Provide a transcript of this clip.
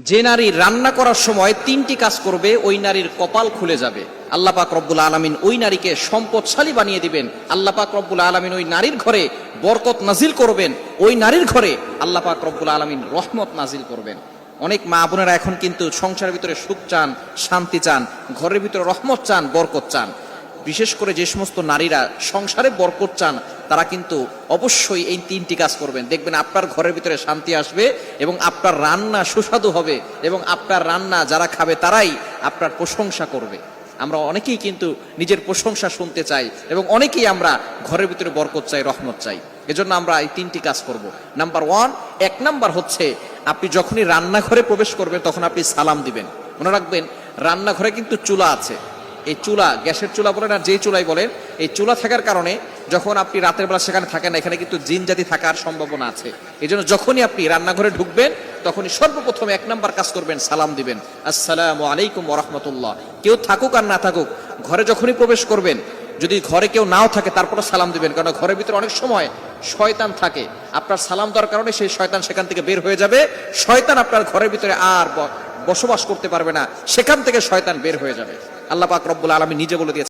যে নারী রান্না করার সময় তিনটি কাজ করবে ওই নারীর কপাল খুলে যাবে। আল্লাহ পাক রব্বুল আলামিন ওই নারীকে সম্পদশালী বানিয়ে দিবেন। আল্লাহ পাক রব্বুল আলামিন ওই নারীর ঘরে বরকত নাজিল করবেন। ওই নারীর ঘরে আল্লাহ পাক রব্বুল আলামিন রহমত নাজিল করবেন। অনেক মা বোনেরা এখন কিন্তু সংসারের ভিতরে সুখ চান, শান্তি চান, ঘরের ভিতরে রহমত চান, বরকত চান। বিশেষ করে যে সমস্ত নারীরা সংসারে বরকত চান তারা কিন্তু অবশ্যই এই তিনটি কাজ করবেন। দেখবেন আপনার ঘরের ভিতরে শান্তি আসবে এবং আপনার রান্না সুস্বাদু হবে এবং আপনার রান্না যারা খাবে তারাই আপনার প্রশংসা করবে। আমরা অনেকেই কিন্তু নিজের প্রশংসা শুনতে চাই এবং অনেকেই আমরা ঘরের ভিতরে বরকত চাই, রহমত চাই। এজন্য আমরা এই তিনটি কাজ করব। নাম্বার ওয়ান, এক নাম্বার হচ্ছে আপনি যখনই রান্নাঘরে প্রবেশ করবেন তখন আপনি সালাম দিবেন। মনে রাখবেন রান্নাঘরে কিন্তু চুলা আছে। এই চুলা, গ্যাসের চুলা বলেন আর যেই চুলাই বলেন, এই চুলা থাকার কারণে যখন আপনি রাতের বেলা সেখানে থাকেন না, এখানে কিন্তু জিন জাতি থাকার সম্ভাবনা আছে। এই জন্য যখনই আপনি রান্নাঘরে ঢুকবেন তখনই সর্বপ্রথম এক নাম্বার কাজ করবেন, সালাম দিবেন, আসসালামু আলাইকুম ওয়া রাহমাতুল্লাহ। কেউ থাকুক আর না থাকুক, ঘরে যখনই প্রবেশ করবেন, যদি ঘরে কেউ নাও থাকে তারপরে সালাম দিবেন, কারণ ঘরের ভিতরে অনেক সময় শয়তান থাকে। আপনার সালাম দেওয়ার কারণে সেই শয়তান সেখান থেকে বের হয়ে যাবে। শয়তান আপনার ঘরের ভিতরে আর বসবাস করতে পারবে না, সেখান থেকে শয়তান বের হয়ে যাবে। আল্লাহ পাক রব্বুল আলামিন নিজে বলে দিয়েছেন।